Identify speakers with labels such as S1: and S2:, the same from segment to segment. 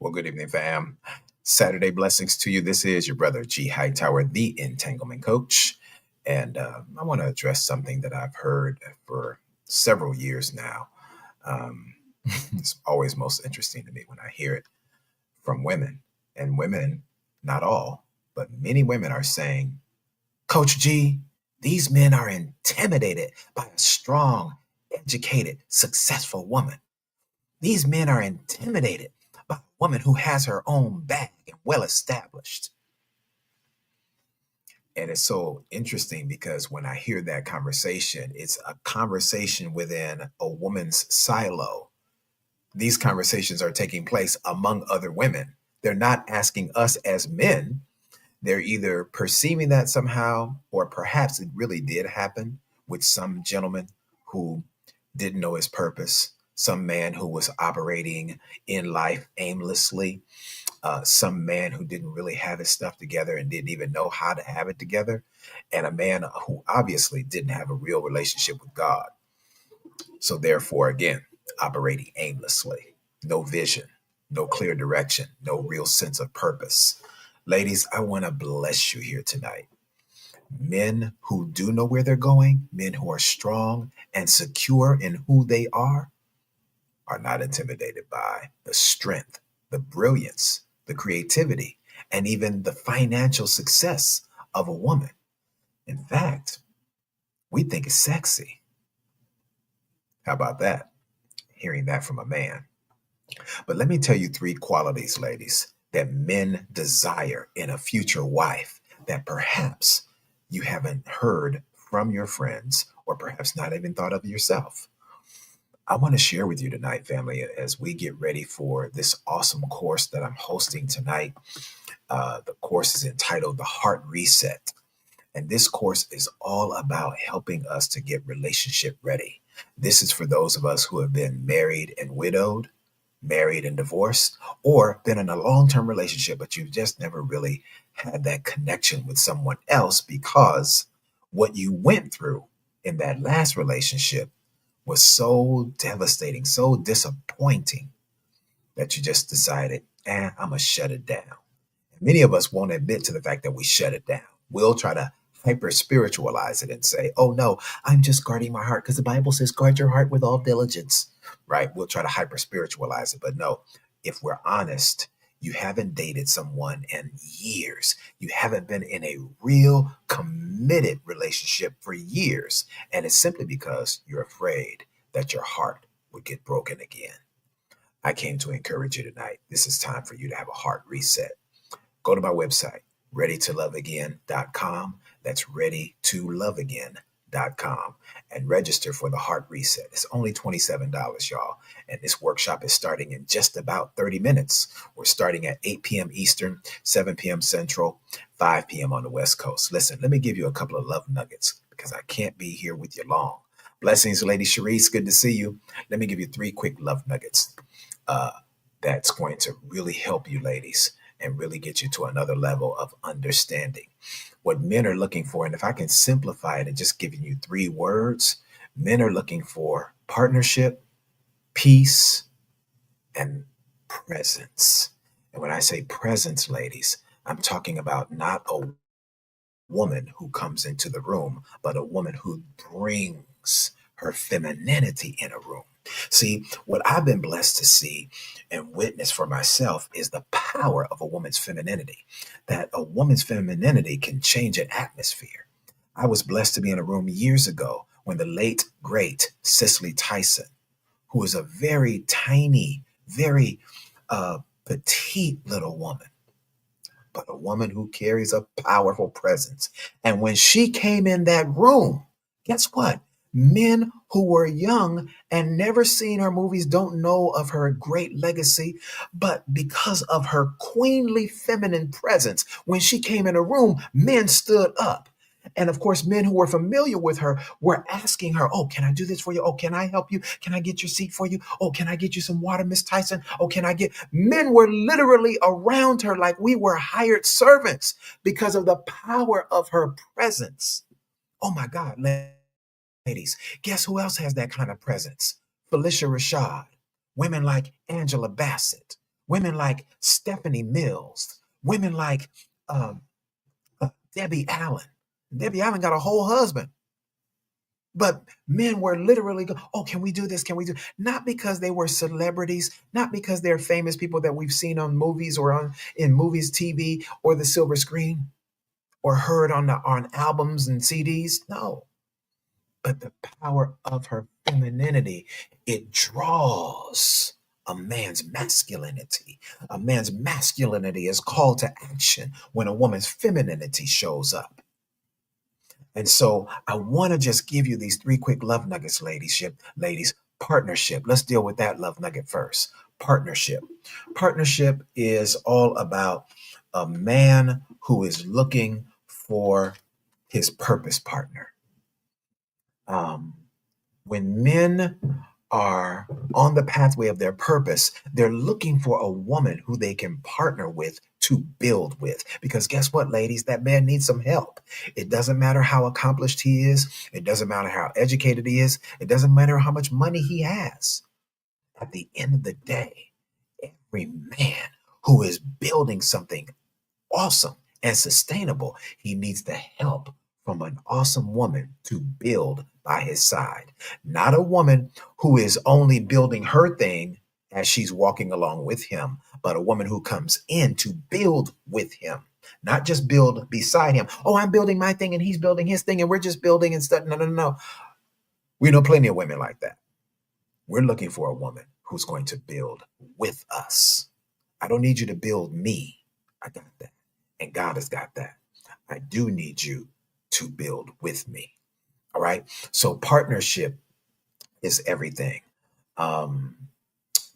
S1: Well, good evening, fam. Saturday blessings to you. This is your brother G Hightower, the Entanglement Coach. And I want to address something that I've heard for several years now. Um, it's always most interesting to me when I hear it from women. And women, not all, but many women are saying, Coach G, these men are intimidated by a strong, educated, successful woman. These men are intimidated by a woman who has her own bag and well established. And it's so interesting because when I hear that conversation, it's a conversation within a woman's silo. These conversations are taking place among other women. They're not asking us as men. They're either perceiving that somehow, or perhaps it really did happen with some gentleman who didn't know his purpose, some man who was operating in life aimlessly, some man who didn't really have his stuff together and didn't even know how to have it together, and a man who obviously didn't have a real relationship with God. So, therefore, again, operating aimlessly, no vision, no clear direction, no real sense of purpose. Ladies, I want to bless you here tonight. Men who do know where they're going, men who are strong and secure in who they are not intimidated by the strength, the brilliance, the creativity, and even the financial success of a woman. In fact, we think it's sexy. How about that? Hearing that from a man. But let me tell you three qualities, ladies, that men desire in a future wife that perhaps you haven't heard from your friends or perhaps not even thought of yourself. I want to share with you tonight, family, as we get ready for this awesome course that I'm hosting tonight. The course is entitled The Heart Reset. And this course is all about helping us to get relationship ready. This is for those of us who have been married and widowed, married and divorced, or been in a long term relationship, but you've just never really had that connection with someone else because what you went through in that last relationship was so devastating, so disappointing that you just decided, I'm going to shut it down. Many of us won't admit to the fact that we shut it down. We'll try to hyper spiritualize it and say, oh no, I'm just guarding my heart because the Bible says, guard your heart with all diligence, right? We'll try to hyper spiritualize it. But no, if we're honest, you haven't dated someone in years. You haven't been in a real committed relationship for years. And it's simply because you're afraid that your heart would get broken again. I came to encourage you tonight. This is time for you to have a heart reset. Go to my website, readytoloveagain.com. That's readytoloveagain.com and register for the Heart Reset. It's only $27, y'all. And this workshop is starting in just about 30 minutes. We're starting at 8 p.m. Eastern, 7 p.m. Central, 5 p.m. on the West Coast. Listen, let me give you a couple of love nuggets because I can't be here with you long. Blessings, Lady Sharice. Good to see you. Let me give you three quick love nuggets that's going to really help you, ladies, and really get you to another level of understanding what men are looking for. And if I can simplify it and just giving you three words, men are looking for partnership, peace, and presence. And when I say presence, ladies, I'm talking about not a woman who comes into the room, but a woman who brings her femininity in a room. See, what I've been blessed to see and witness for myself is the power of a woman's femininity, that a woman's femininity can change an atmosphere. I was blessed to be in a room years ago when the late, great Cicely Tyson, who is a very tiny, very petite little woman, but a woman who carries a powerful presence. And when she came in that room, guess what? Men who were young and never seen her movies don't know of her great legacy, but because of her queenly feminine presence, when she came in a room, men stood up. And of course, men who were familiar with her were asking her, oh, can I do this for you? Oh, can I help you? Can I get your seat for you? Oh, can I get you some water, Miss Tyson? Oh, can I get... Men were literally around her like we were hired servants because of the power of her presence. Oh my God, ladies, guess who else has that kind of presence? Felicia Rashad, women like Angela Bassett, women like Stephanie Mills, women like um, Debbie Allen. Debbie Allen got a whole husband. But men were literally go, oh, can we do this? Can we do? Not because they were celebrities, not because they're famous people that we've seen on movies or on in movies, TV, or the silver screen, or heard on albums and CDs. No, but the power of her femininity, it draws a man's masculinity. A man's masculinity is called to action when a woman's femininity shows up. And so I want to just give you these three quick love nuggets, ladies. Partnership. Let's deal with that love nugget first. Partnership. Partnership is all about a man who is looking for his purpose partner. Um, when men are on the pathway of their purpose, they're looking for a woman who they can partner with to build with. Because guess what, ladies? That man needs some help. It doesn't matter how accomplished he is, it doesn't matter how educated he is, it doesn't matter how much money he has. At the end of the day, every man who is building something awesome and sustainable, he needs the help from an awesome woman to build by his side. Not a woman who is only building her thing as she's walking along with him, but a woman who comes in to build with him. Not just build beside him. Oh, I'm building my thing and he's building his thing and we're just building and stuff. No, no, no. We know plenty of women like that. We're looking for a woman who's going to build with us. I don't need you to build me. I got that. And God has got that. I do need you to build with me. All right. So partnership is everything. Um,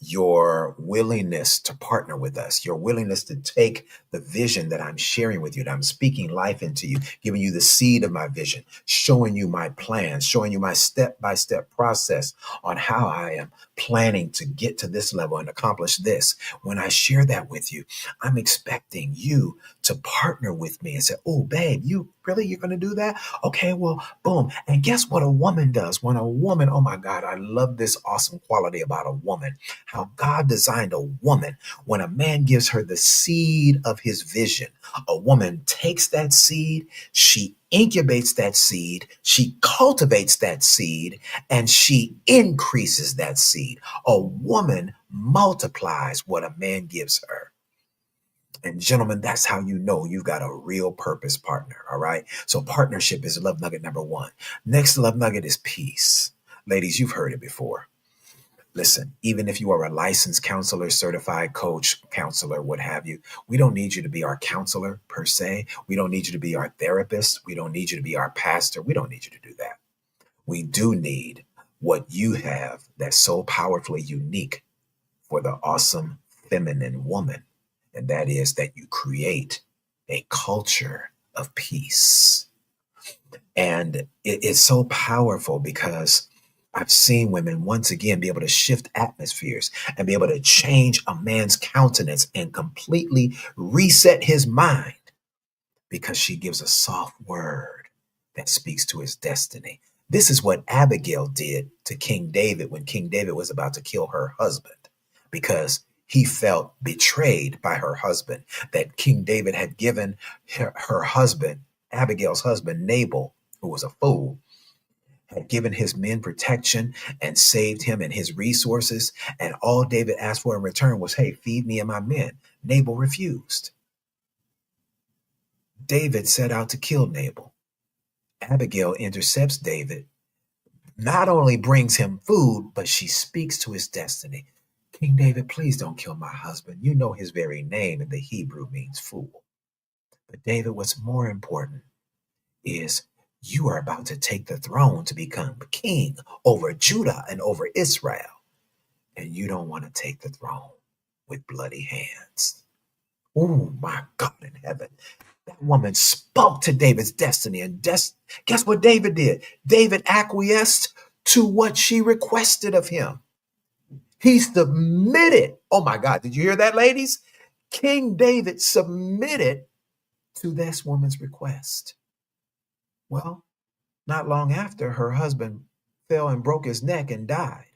S1: your willingness to partner with us, your willingness to take the vision that I'm sharing with you, that I'm speaking life into you, giving you the seed of my vision, showing you my plans, showing you my step-by-step process on how I am planning to get to this level and accomplish this. When I share that with you, I'm expecting you to partner with me and say, oh, babe, you're going to do that? Okay, well, boom. And guess what a woman does? When a woman, oh my God, I love this awesome quality about a woman, how God designed a woman. When a man gives her the seed of his vision, a woman takes that seed, she incubates that seed, she cultivates that seed, and she increases that seed. A woman multiplies what a man gives her. And gentlemen, that's how you know you've got a real purpose partner. All right. So partnership is love nugget number one. Next love nugget is peace. Ladies, you've heard it before. Listen, even if you are a licensed counselor, certified coach, counselor, what have you, we don't need you to be our counselor per se. We don't need you to be our therapist. We don't need you to be our pastor. We don't need you to do that. We do need what you have that's so powerfully unique for the awesome feminine woman. And that is that you create a culture of peace. And it's so powerful because I've seen women once again be able to shift atmospheres and be able to change a man's countenance and completely reset his mind because she gives a soft word that speaks to his destiny. This is what Abigail did to King David when King David was about to kill her husband because he felt betrayed by her husband, that King David had given her husband, Abigail's husband, Nabal, who was a fool, had given his men protection and saved him and his resources. And all David asked for in return was, hey, feed me and my men. Nabal refused. David set out to kill Nabal. Abigail intercepts David, not only brings him food, but she speaks to his destiny. King David, please don't kill my husband. You know his very name in the Hebrew means fool. But David, what's more important is you are about to take the throne to become king over Judah and over Israel. And you don't want to take the throne with bloody hands. Oh my God in heaven. That woman spoke to David's destiny. And guess what David did? David acquiesced to what she requested of him. He submitted. Oh my God. Did you hear that, ladies? King David submitted to this woman's request. Well, not long after, her husband fell and broke his neck and died.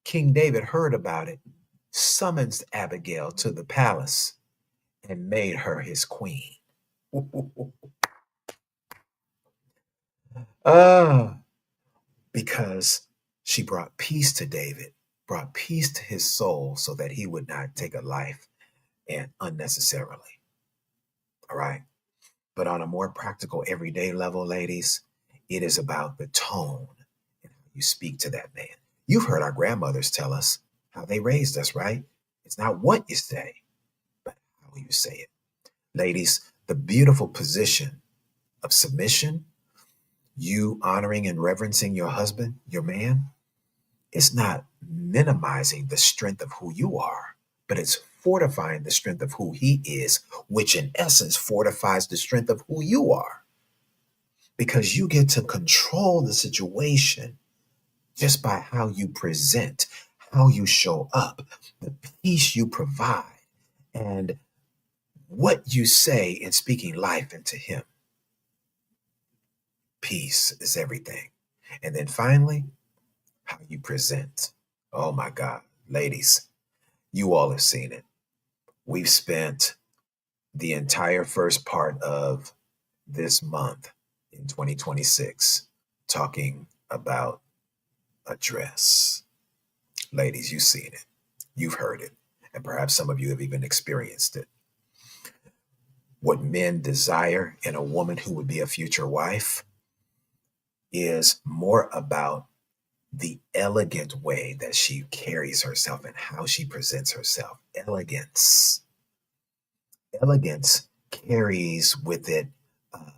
S1: King David heard about it summons Abigail to the palace and made her his queen. Ah, because she brought peace to David, brought peace to his soul so that he would not take a life and unnecessarily. All right. But on a more practical, everyday level, ladies, it is about the tone and how you speak to that man. You've heard our grandmothers tell us how they raised us, right? It's not what you say, but how you say it. Ladies, the beautiful position of submission, you honoring and reverencing your husband, your man, it's not minimizing the strength of who you are, but it's fortifying the strength of who he is, which in essence fortifies the strength of who you are, because you get to control the situation just by how you present, how you show up, the peace you provide, and what you say in speaking life into him. Peace is everything. And then finally, how you present. Oh my God, ladies, you all have seen it. We've spent the entire first part of this month in 2026 talking about a dress. Ladies, you've seen it, you've heard it, and perhaps some of you have even experienced it. What men desire in a woman who would be a future wife is more about the elegant way that she carries herself and how she presents herself. Elegance. Elegance carries with it uh,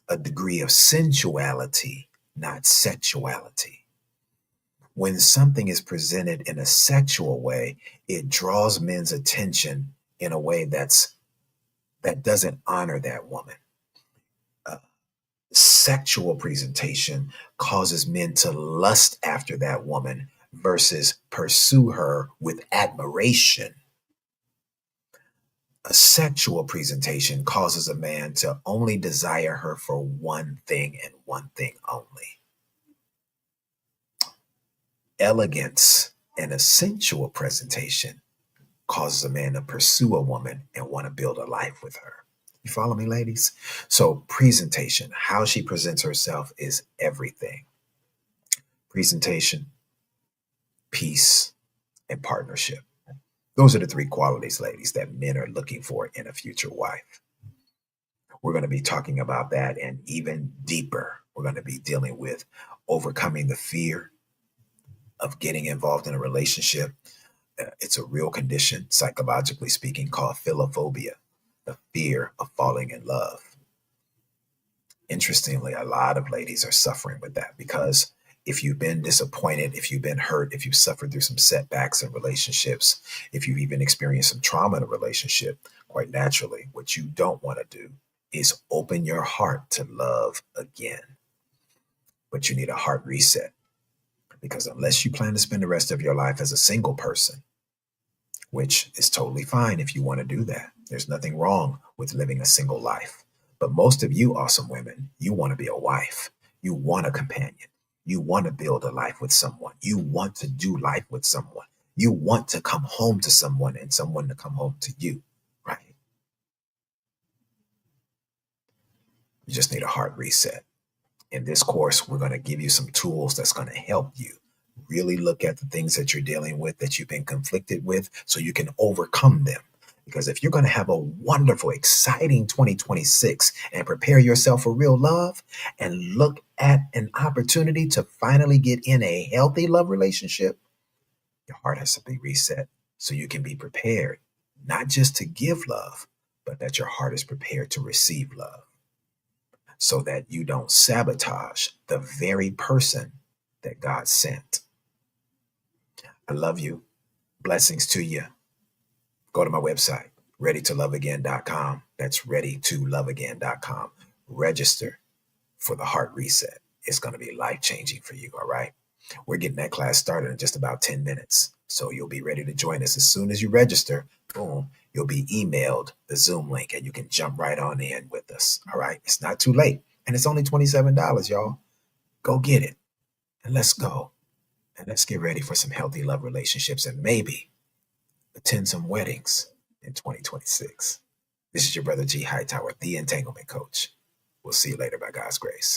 S1: a degree of sensuality, not sexuality. When something is presented in a sexual way, it draws men's attention in a way that doesn't honor that woman. Uh, Sexual presentation causes men to lust after that woman versus pursue her with admiration. A sexual presentation causes a man to only desire her for one thing and one thing only. Elegance and a sensual presentation causes a man to pursue a woman and want to build a life with her. You follow me, ladies? So, presentation, how she presents herself is everything. Presentation, peace, and partnership. Those are the three qualities, ladies, that men are looking for in a future wife. We're going to be talking about that and even deeper. We're going to be dealing with overcoming the fear of getting involved in a relationship. It's a real condition, psychologically speaking, called philophobia, the fear of falling in love. Interestingly, a lot of ladies are suffering with that because if you've been disappointed, if you've been hurt, if you've suffered through some setbacks in relationships, if you've even experienced some trauma in a relationship, quite naturally, what you don't want to do is open your heart to love again. But you need a heart reset because unless you plan to spend the rest of your life as a single person, which is totally fine if you want to do that. There's nothing wrong with living a single life. But most of you awesome women, you want to be a wife. You want a companion. You want to build a life with someone. You want to do life with someone. You want to come home to someone and someone to come home to you, right? You just need a heart reset. In this course, we're going to give you some tools that's going to help you really look at the things that you're dealing with, that you've been conflicted with, so you can overcome them. Because if you're going to have a wonderful, exciting 2026 and prepare yourself for real love and look at an opportunity to finally get in a healthy love relationship, your heart has to be reset so you can be prepared, not just to give love, but that your heart is prepared to receive love so that you don't sabotage the very person that God sent. I love you. Blessings to you. Go to my website, readytoloveagain.com. That's readytoloveagain.com. Register for the heart reset. It's going to be life changing for you. All right. We're getting that class started in just about 10 minutes. So you'll be ready to join us as soon as you register. Boom, you'll be emailed the Zoom link and you can jump right on in with us. All right. It's not too late. And it's only $27, y'all. Go get it and let's go. And let's get ready for some healthy love relationships and maybe attend some weddings in 2026. This is your brother G Hightower, the Entanglement Coach. We'll see you later by God's grace.